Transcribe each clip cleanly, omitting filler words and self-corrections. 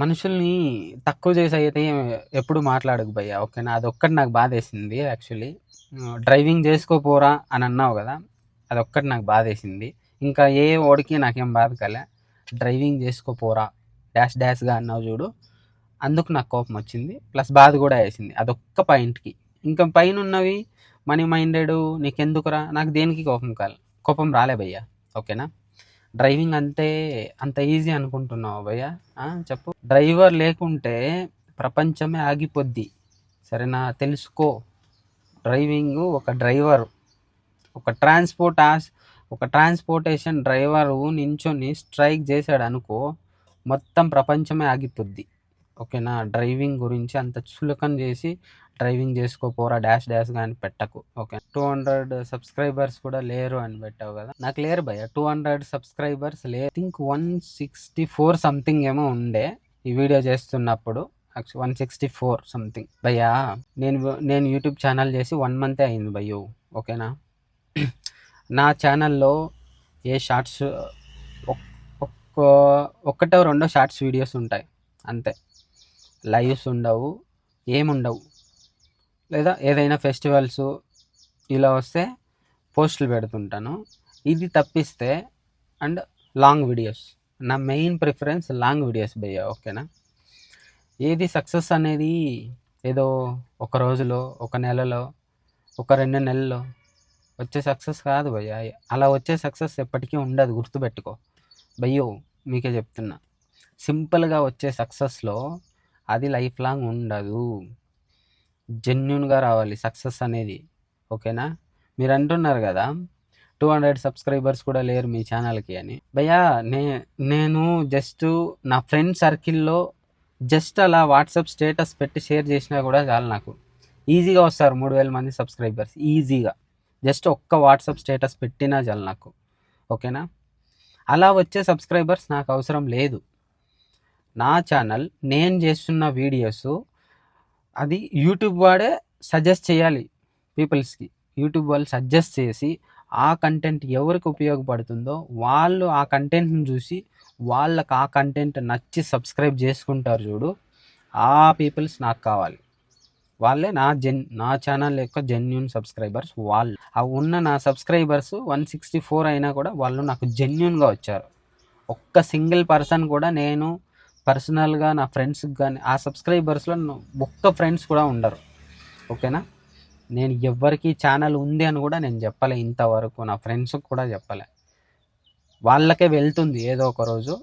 మనుషుల్ని తక్కువ చేసి అయితే ఎప్పుడు మాట్లాడకు భయ్యా, ఓకేనా? అదొక్కటి నాకు బాధేసింది యాక్చువల్లీ. డ్రైవింగ్ చేసుకోపోరా అని అన్నావు కదా, అదొక్కటి నాకు బాధేసింది. ఇంకా ఏ ఓడికి నాకేం బాధ కలే. డ్రైవింగ్ చేసుకోపోరా డాష్ డాష్గా అన్నావు చూడు, అందుకు నాకు కోపం వచ్చింది, ప్లస్ బాధ కూడా వేసింది అదొక్క పాయింట్కి. ఇంకా పైన ఉన్నవి మనీ మైండెడ్ నీకెందుకురా, నాకు దేనికి కోపం రాలే భయ్యా, ఓకేనా? డ్రైవింగ్ అంత ఈజీ అనుకుంటున్నావు భయ్యా? చెప్పు. డ్రైవర్ లేకుంటే ప్రపంచమే ఆగిపోద్ది, సరేనా? తెలుసుకో. డ్రైవింగ్ ఒక డ్రైవర్, ఒక ట్రాన్స్పోర్టేషన్ డ్రైవరు నించొని స్ట్రైక్ చేశాడు అనుకో, మొత్తం ప్రపంచమే ఆగిపోద్ది, ఓకేనా? డ్రైవింగ్ గురించి అంత చులకన చేసి డ్రైవింగ్ చేసుకోపోరా డాష్ డాష్గా అని పెట్టకు, ఓకే? 200 సబ్స్క్రైబర్స్ కూడా లేరు అని పెట్టావు కదా, నాకు లేరు భయ్య 200 సబ్స్క్రైబర్స్ లేరు. థింక్ 164 సంథింగ్ ఏమో ఉండే ఈ వీడియో చేస్తున్నప్పుడు, 164 సంథింగ్ భయ్యా. నేను యూట్యూబ్ ఛానల్ చేసి 1 మంతే అయింది భయ్యో, ఓకేనా? నా ఛానల్లో ఏ షార్ట్స్ ఒక్కటో రెండో షార్ట్స్ వీడియోస్ ఉంటాయి అంతే, లైవ్స్ ఉండవు, ఏముండవు. లేదా ఏదైనా ఫెస్టివల్స్ ఇలా వస్తే పోస్టులు పెడుతుంటాను, ఇది తప్పిస్తే. అండ్ లాంగ్ వీడియోస్, నా మెయిన్ ప్రిఫరెన్స్ లాంగ్ వీడియోస్ భయ్యా, ఓకేనా? ఏది సక్సెస్ అనేది ఏదో ఒక రోజులో, ఒక నెలలో, ఒక 2 నెలల్లో వచ్చే సక్సెస్ కాదు భయ్యా. అలా వచ్చే సక్సెస్ ఎప్పటికీ ఉండదు, గుర్తుపెట్టుకో భయ్యో, మీకే చెప్తున్నా. సింపుల్గా వచ్చే సక్సెస్లో అది లైఫ్ లాంగ్ ఉండదు, జెన్యున్గా రావాలి సక్సెస్ అనేది, ఓకేనా? మీరు అంటున్నారు కదా 200 సబ్స్క్రైబర్స్ కూడా లేరు మీ ఛానల్కి అని. భయ్యా నేను జస్ట్ నా ఫ్రెండ్ సర్కిల్లో జస్ట్ అలా వాట్సాప్ స్టేటస్ పెట్టి షేర్ చేసినా కూడా చాలు, నాకు ఈజీగా వస్తారు 3000 మంది సబ్స్క్రైబర్స్ ఈజీగా. జస్ట్ ఒక్క వాట్సాప్ స్టేటస్ పెట్టినా చాలు నాకు, ఓకేనా? అలా వచ్చే సబ్స్క్రైబర్స్ నాకు అవసరం లేదు. నా ఛానల్, నేను చేస్తున్న వీడియోస్ అది యూట్యూబ్ వాడే సజెస్ట్ చేయాలి పీపుల్స్కి. యూట్యూబ్ వాళ్ళు సజెస్ట్ చేసి ఆ కంటెంట్ ఎవరికి ఉపయోగపడుతుందో వాళ్ళు ఆ కంటెంట్ని చూసి వాళ్ళకి ఆ కంటెంట్ నచ్చి సబ్స్క్రైబ్ చేసుకుంటారు చూడు, ఆ పీపుల్స్ నాకు కావాలి. వాళ్ళే నా ఛానల్ యొక్క జెన్యున్ సబ్స్క్రైబర్స్. వాళ్ళు ఉన్న నా సబ్స్క్రైబర్స్ 164 అయినా కూడా వాళ్ళు నాకు జెన్యున్గా వచ్చారు. ఒక్క సింగిల్ పర్సన్ కూడా నేను పర్సనల్గా నా ఫ్రెండ్స్కి కానీ ఆ సబ్స్క్రైబర్స్లో ఒక్క ఫ్రెండ్స్ కూడా ఉండరు, ఓకేనా? నేను ఎవరికి ఛానల్ ఉంది అని కూడా నేను చెప్పలే ఇంతవరకు, నా ఫ్రెండ్స్కి కూడా చెప్పలే. వాళ్ళకే వెళ్తుంది ఏదో ఒక రోజు,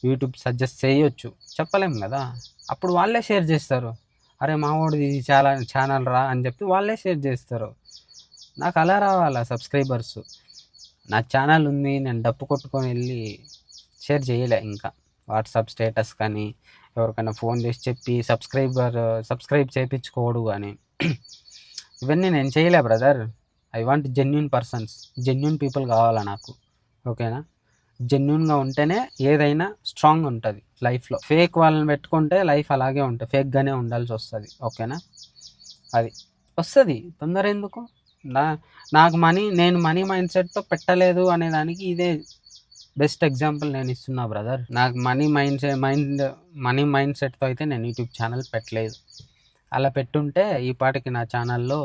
యూట్యూబ్ సజెస్ట్ చేయొచ్చు, చెప్పలేం కదా, అప్పుడు వాళ్ళే షేర్ చేస్తారు. అరే మావాడిది చాలా ఛానల్ రా అని చెప్పి వాళ్ళే షేర్ చేస్తారు. నాకు అలా రావాలా సబ్స్క్రైబర్స్? నా ఛానల్ ఉంది, నేను డప్పు కొట్టుకొని వెళ్ళి షేర్ చేయలే ఇంకా వాట్సాప్ స్టేటస్ కానీ ఎవరికైనా ఫోన్ చేసి చెప్పి సబ్స్క్రైబ్ చేయించుకోడు కానీ ఇవన్నీ నేను చేయలే brother. I want genuine persons, genuine people కావాలా నాకు, ఓకేనా? జెన్యున్గా ఉంటేనే ఏదైనా స్ట్రాంగ్ ఉంటుంది లైఫ్లో. ఫేక్ వాళ్ళని పెట్టుకుంటే లైఫ్ అలాగే ఉంటుంది, ఫేక్గానే ఉండాల్సి వస్తుంది, ఓకేనా? అది వస్తుంది, తొందర ఎందుకు? నాకు నేను మనీ మైండ్ సెట్తో పెట్టలేదు అనేదానికి ఇదే బెస్ట్ ఎగ్జాంపుల్ నేను ఇస్తున్నా బ్రదర్. నాకు మనీ మైండ్ సెట్తో అయితే నేను యూట్యూబ్ ఛానల్ పెట్టలేదు. అలా పెట్టుంటే ఈ పాటికి నా ఛానల్లో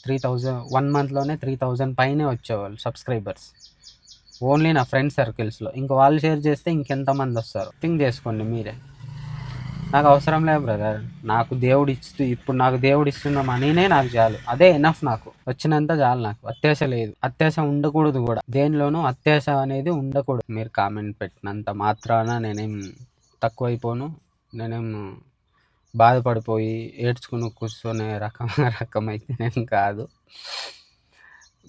3000 1 మంత్లోనే 3000 పైనే వచ్చేవాళ్ళు సబ్స్క్రైబర్స్, ఓన్లీ నా ఫ్రెండ్ సర్కిల్స్లో. ఇంకా వాళ్ళు షేర్ చేస్తే ఇంకెంతమంది వస్తారు థింక్ చేసుకోండి మీరే. నాకు అవసరం లేదు బ్రదర్, నాకు దేవుడు ఇస్తున్న మనీనే నాకు చాలు, అదే ఎనఫ్, నాకు వచ్చినంత చాలు, నాకు అత్యాశ లేదు, అత్యాశ ఉండకూడదు కూడా, దేనిలోనూ అత్యాశ అనేది ఉండకూడదు. మీరు కామెంట్ పెట్టినంత మాత్రాన నేనేం తక్కువైపోను, నేనేం బాధపడిపోయి ఏడ్చుకుని కూర్చొనే రకం అయితే నేను కాదు.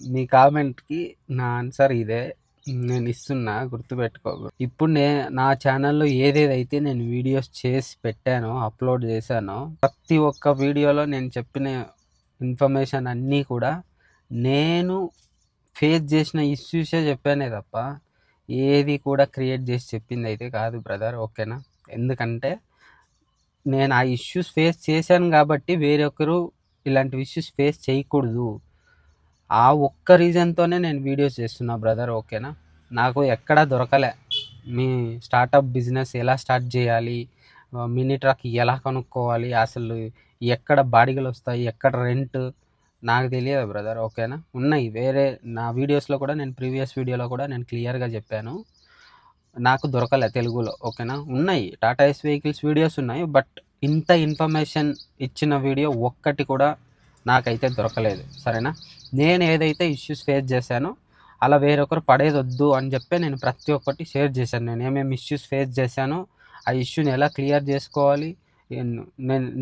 మీ కామెంట్కి నా ఆన్సర్ ఇదే, నేను ఇస్తున్నా, గుర్తుపెట్టుకో. ఇప్పుడు నా ఛానల్లో ఏదేదైతే నేను వీడియోస్ చేసి పెట్టానో, అప్లోడ్ చేశానో, ప్రతి ఒక్క వీడియోలో నేను చెప్పిన ఇన్ఫర్మేషన్ అన్నీ కూడా నేను ఫేస్ చేసిన ఇష్యూసే చెప్పానే తప్ప ఏది కూడా క్రియేట్ చేసి చెప్పింది అయితే కాదు బ్రదర్, ఓకేనా? ఎందుకంటే నేను ఆ ఇష్యూస్ ఫేస్ చేశాను కాబట్టి వేరొకరు ఇలాంటి ఇష్యూస్ ఫేస్ చేయకూడదు, ఆ ఒక్క రీజన్తోనే నేను వీడియోస్ చేస్తున్నా బ్రదర్, ఓకేనా? నాకు ఎక్కడా దొరకలే మీ స్టార్టప్ బిజినెస్ ఎలా స్టార్ట్ చేయాలి, మినీ ట్రక్ ఎలా కొనుక్కోవాలి, అసలు ఎక్కడ బాడిగలు వస్తాయి, ఎక్కడ రెంట్ నాకు తెలియదు బ్రదర్. ఓకేనా, ఉన్నాయి వేరే నా వీడియోస్లో కూడా, నేను ప్రీవియస్ వీడియోలో కూడా నేను క్లియర్గా చెప్పాను. నాకు దొరకలే తెలుగులో. ఓకేనా, ఉన్నాయి టాటా ఏస్ వెహికల్స్ వీడియోస్ ఉన్నాయి, బట్ ఇంత ఇన్ఫర్మేషన్ ఇచ్చిన వీడియో ఒక్కటి కూడా నాకైతే దొరకలేదు. సరేనా, నేను ఏదైతే ఇష్యూస్ ఫేస్ చేశానో అలా వేరొకరు పడేదొద్దు అని చెప్పి నేను ప్రతి ఒక్కటి షేర్ చేశాను. నేను ఏమేమి ఇష్యూస్ ఫేస్ చేశానో, ఆ ఇష్యూని ఎలా క్లియర్ చేసుకోవాలి.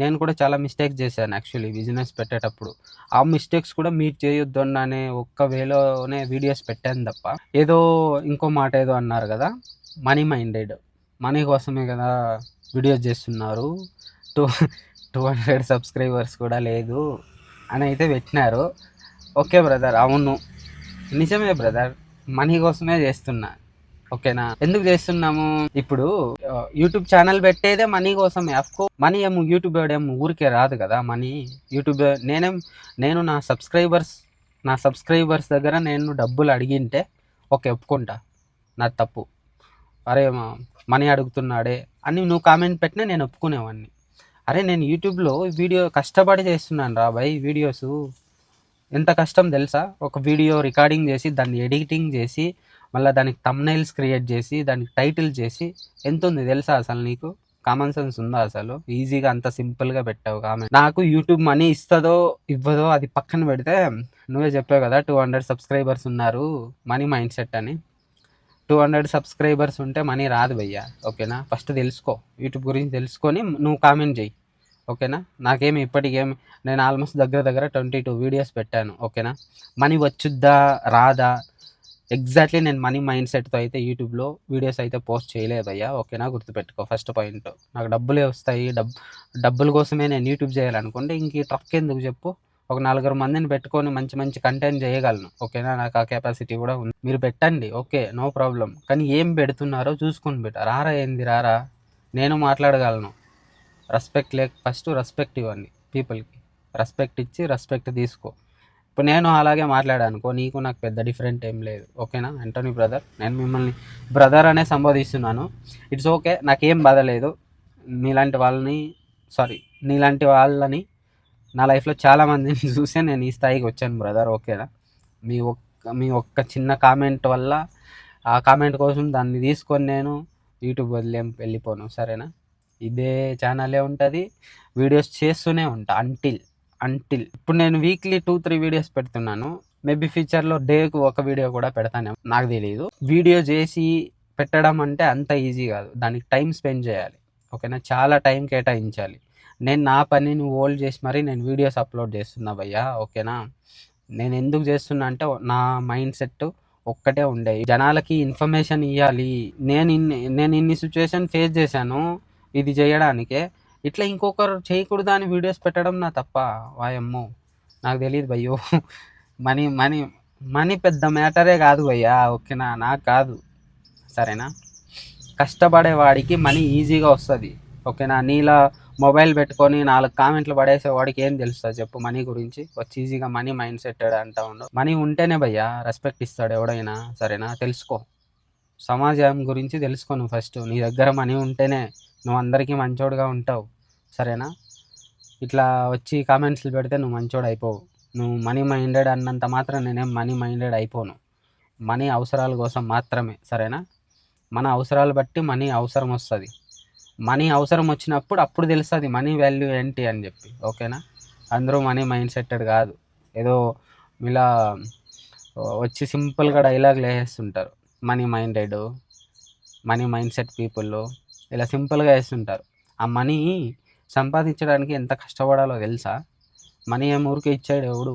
నేను కూడా చాలా మిస్టేక్స్ చేశాను యాక్చువల్లీ బిజినెస్ పెట్టేటప్పుడు. ఆ మిస్టేక్స్ కూడా మీరు చేయొద్దు అనే ఒక్క వేలోనే వీడియోస్ పెట్టాను తప్ప, ఏదో ఇంకో మాట ఏదో అన్నారు కదా, మనీ మైండెడ్, మనీ కోసమే కదా వీడియోస్ చేస్తున్నారు, 200 సబ్స్క్రైబర్స్ కూడా లేదు అని అయితే పెట్టినారు. ఓకే బ్రదర్, అవును నిజమే బ్రదర్, మనీ కోసమే చేస్తున్నా. ఓకేనా, ఎందుకు చేస్తున్నాము ఇప్పుడు, యూట్యూబ్ ఛానల్ పెట్టేదే మనీ కోసమే. అఫ్కో మనీ ఏమో యూట్యూబ్ ఏమో ఊరికే రాదు కదా మనీ. యూట్యూబ్ నేను నా సబ్స్క్రైబర్స్ దగ్గర నేను డబ్బులు అడిగింటే ఓకే ఒప్పుకుంటా, నాది తప్పు. అరే మనీ అడుగుతున్నాడే అని నువ్వు కామెంట్ పెట్టినా నేను ఒప్పుకునేవాడిని. అరే నేను యూట్యూబ్లో వీడియో కష్టపడి చేస్తున్నాను రా భయ్. వీడియోస్ ఎంత కష్టం తెలుసా? ఒక వీడియో రికార్డింగ్ చేసి, దాన్ని ఎడిటింగ్ చేసి, మళ్ళీ దానికి థంబ్నైల్స్ క్రియేట్ చేసి, దానికి టైటిల్ చేసి, ఎంత ఉంది తెలుసా అసలు నీకు? కామన్ సెన్స్ ఉందా అసలు? ఈజీగా అంత సింపుల్గా పెట్టావు కామెంట్. నాకు యూట్యూబ్ మనీ ఇస్తుందో ఇవ్వదో అది పక్కన పెడితే, నువ్వే చెప్పావు కదా 200 సబ్స్క్రైబర్స్ ఉన్నారు, మనీ మైండ్ సెట్ అని. 200 సబ్స్క్రైబర్స్ ఉంటే మనీ రాదు భయ్యా. ఓకేనా, ఫస్ట్ తెలుసుకో, యూట్యూబ్ గురించి తెలుసుకొని నువ్వు కామెంట్ చేయి. ఓకేనా, నాకేమి ఇప్పటికేమి నేను ఆల్మోస్ట్ దగ్గర 22 వీడియోస్ పెట్టాను. ఓకేనా, మనీ వచ్చుద్దా రాదా ఎగ్జాక్ట్లీ నేను మనీ మైండ్ సెట్తో అయితే యూట్యూబ్లో వీడియోస్ అయితే పోస్ట్ చేయలేదు భయ్యా. ఓకేనా, గుర్తుపెట్టుకో ఫస్ట్ పాయింట్. నాకు డబ్బులే వస్తాయి, డబ్బుల కోసమే నేను యూట్యూబ్ చేయాలనుకుంటే ఇంక ఈ ట్రక్ ఎందుకు చెప్పు? ఒక 4 మందిని పెట్టుకొని మంచి మంచి కంటెంట్ చేయగలను. ఓకేనా, నాకు ఆ కెపాసిటీ కూడా ఉంది. మీరు పెట్టండి, ఓకే నో ప్రాబ్లం, కానీ ఏం పెడుతున్నారో చూసుకొని పెట్ట. రారా ఏంది రారా, నేను మాట్లాడగలను. రెస్పెక్ట్ ఫస్ట్ రెస్పెక్ట్ ఇవ్వండి పీపుల్కి. రెస్పెక్ట్ ఇచ్చి రెస్పెక్ట్ తీసుకో. ఇప్పుడు నేను అలాగే మాట్లాడానుకో, నీకు నాకు పెద్ద డిఫరెంట్ ఏం లేదు. ఓకేనా యాంటోనీ బ్రదర్, నేను మిమ్మల్ని బ్రదర్ అనే సంబోధిస్తున్నాను. ఇట్స్ ఓకే, నాకేం బాధ లేదు. నీలాంటి వాళ్ళని నా లైఫ్లో చాలామందిని చూసే నేను ఈ స్థాయికి వచ్చాను బ్రదర్. ఓకేనా, మీ ఒక్క చిన్న కామెంట్ వల్ల, ఆ కామెంట్ కోసం దాన్ని తీసుకొని నేను యూట్యూబ్ వెళ్ళిపోను. సరేనా, ఇదే ఛానలే ఉంటుంది, వీడియోస్ చేస్తూనే ఉంటా అంటిల్ ఇప్పుడు నేను వీక్లీ 2-3 వీడియోస్ పెడుతున్నాను. మేబీ ఫ్యూచర్లో డేకు ఒక వీడియో కూడా పెడతాను, నాకు తెలియదు. వీడియో చేసి పెట్టడం అంటే అంత ఈజీ కాదు, దానికి టైం స్పెండ్ చేయాలి. ఓకేనా, చాలా టైం కేటాయించాలి. నేను నా పనిని హోల్డ్ చేసి మరీ నేను వీడియోస్ అప్లోడ్ చేస్తున్నా భయ్యా. ఓకేనా, నేను ఎందుకు చేస్తున్నా అంటే నా మైండ్ సెట్ ఒక్కటే ఉండే, జనాలకి ఇన్ఫర్మేషన్ ఇవ్వాలి. నేను ఇన్ని సిచ్యువేషన్ ఫేస్ చేశాను ఇది చేయడానికే. ఇట్లా ఇంకొకరు చేయకూడదు అని వీడియోస్ పెట్టడం నా తప్ప? వాయమ్మో, నాకు తెలియదు భయ్యో. మనీ మనీ మనీ పెద్ద మ్యాటరే కాదు భయ్యా. ఓకేనా, నాకు కాదు. సరేనా, కష్టపడే వాడికి మనీ ఈజీగా వస్తుంది. ఓకేనా, నీలా మొబైల్ పెట్టుకొని 4 కామెంట్లు పడేసే వాడికి ఏం తెలుస్తుంది చెప్పు మనీ గురించి? వచ్చి ఈజీగా మనీ మైండ్ సెట్ అంటా ఉండవు. మనీ ఉంటేనే భయ్యా రెస్పెక్ట్ ఇస్తాడు ఎవడైనా. సరేనా, తెలుసుకో, సమాజం గురించి తెలుసుకో నువ్వు ఫస్ట్. నీ దగ్గర మనీ ఉంటేనే నువ్వు అందరికీ మంచోడుగా ఉంటావు. సరేనా, ఇట్లా వచ్చి కామెంట్స్లు పెడితే నువ్వు మంచోడు అయిపోవు. నువ్వు మనీ మైండెడ్ అన్నంత మాత్రం నేనేం మనీ మైండెడ్ అయిపోను. మనీ అవసరాల కోసం మాత్రమే. సరేనా, మన అవసరాలు బట్టి మనీ అవసరం వస్తుంది. మనీ అవసరం వచ్చినప్పుడు అప్పుడు తెలుస్తుంది మనీ వాల్యూ ఏంటి అని చెప్పి. ఓకేనా, అందరూ మనీ మైండ్ సెట్టెడ్ కాదు. ఏదో ఇలా వచ్చి సింపుల్గా డైలాగులు వేసేస్తుంటారు. మనీ మైండ్ సెట్ పీపుల్ ఇలా సింపుల్గా వేస్తుంటారు. ఆ మనీ సంపాదించడానికి ఎంత కష్టపడాలో తెలుసా? మనీ ఏం ఊరికే ఇచ్చాడు ఎవడు?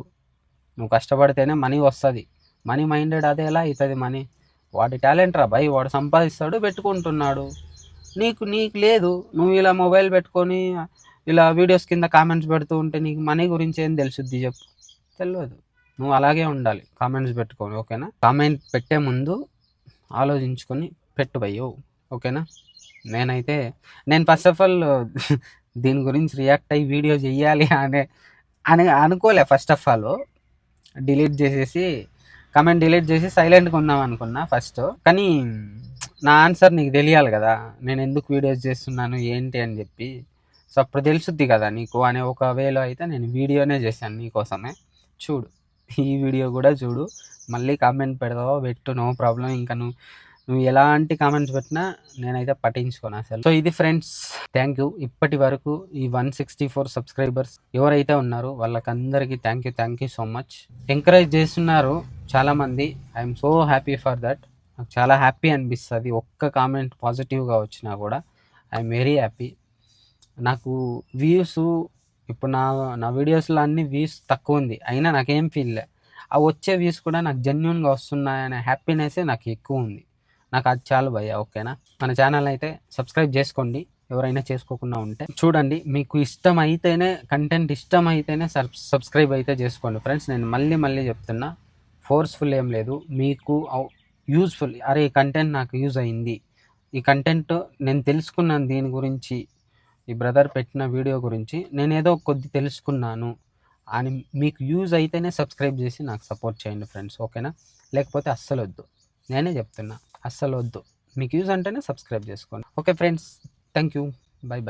నువ్వు కష్టపడితేనే మనీ వస్తుంది. మనీ మైండెడ్ అదే ఎలా అవుతుంది మనీ? వాడి టాలెంట్ రా భయ్, వాడు సంపాదిస్తాడు పెట్టుకుంటున్నాడు. నీకు లేదు. నువ్వు ఇలా మొబైల్ పెట్టుకొని ఇలా వీడియోస్ కింద కామెంట్స్ పెడుతూ ఉంటే నీకు మనీ గురించి ఏం తెలుసుద్ది చెప్పు? తెలియదు. నువ్వు అలాగే ఉండాలి కామెంట్స్ పెట్టుకొని. ఓకేనా, కామెంట్ పెట్టే ముందు ఆలోచించుకొని పెట్టు భయ్యో. ఓకేనా, నేను ఫస్ట్ ఆఫ్ ఆల్ దీని గురించి రియాక్ట్ అయ్యి వీడియో చెయ్యాలి అని అనుకోలే. First of all comment delete చేసి సైలెంట్గా ఉందాం అనుకున్నా ఫస్ట్. కానీ నా ఆన్సర్ నీకు తెలియాలి కదా, నేను ఎందుకు వీడియోస్ చేస్తున్నాను ఏంటి అని చెప్పి. సో అప్పుడు తెలుసుద్ది కదా నీకు అనే ఒక వేలో అయితే నేను వీడియోనే చేశాను నీకోసమే. చూడు, ఈ వీడియో కూడా చూడు, మళ్ళీ కామెంట్ పెడతావో పెట్టు, నో ప్రాబ్లం. ఇంకా నువ్వు ఎలాంటి కామెంట్స్ పెట్టినా నేనైతే పట్టించుకోను అసలు. సో ఇది ఫ్రెండ్స్, థ్యాంక్ యూ. ఇప్పటి వరకు ఈ 164 సబ్స్క్రైబర్స్ ఎవరైతే ఉన్నారో వాళ్ళకందరికీ thank you so much. Encourage చేస్తున్నారు చాలామంది. I'm so happy for that. నాకు చాలా హ్యాపీ అనిపిస్తుంది. ఒక్క కామెంట్ పాజిటివ్గా వచ్చినా కూడా ఐఎమ్ వెరీ హ్యాపీ. నాకు వ్యూస్ ఇప్పుడు నా వీడియోస్లో అన్ని వ్యూస్ తక్కువ ఉంది, అయినా నాకేం ఫీల్ లే. ఆ వచ్చే వ్యూస్ కూడా నాకు జెన్యున్గా వస్తున్నాయనే హ్యాపీనెస్సే నాకు ఎక్కువ ఉంది. నాకు అది చాలు భయ్య, ఓకేనా. మన ఛానల్ అయితే సబ్స్క్రైబ్ చేసుకోండి ఎవరైనా చేసుకోకుండా ఉంటే. చూడండి, మీకు ఇష్టమైతేనే, కంటెంట్ ఇష్టమైతేనే సబ్స్క్రైబ్ అయితే చేసుకోండి ఫ్రెండ్స్. నేను మళ్ళీ చెప్తున్నా, ఫోర్స్ఫుల్ ఏం లేదు. మీకు యూజ్ఫుల్, అరే ఈ కంటెంట్ నాకు యూజ్ అయింది, ఈ కంటెంట్ నేను తెలుసుకున్నాను దీని గురించి, ఈ బ్రదర్ పెట్టిన వీడియో గురించి నేను ఏదో కొద్ది తెలుసుకున్నాను అని మీకు యూజ్ అయితేనే సబ్స్క్రైబ్ చేసి నాకు సపోర్ట్ చేయండి ఫ్రెండ్స్, ఓకేనా. లేకపోతే అస్సలు వద్దు, నేనే చెప్తున్నా, అస్సలు వద్దు. మీకు యూజ్ అంటేనే సబ్స్క్రైబ్ చేసుకోండి. Okay friends, thank you, by by.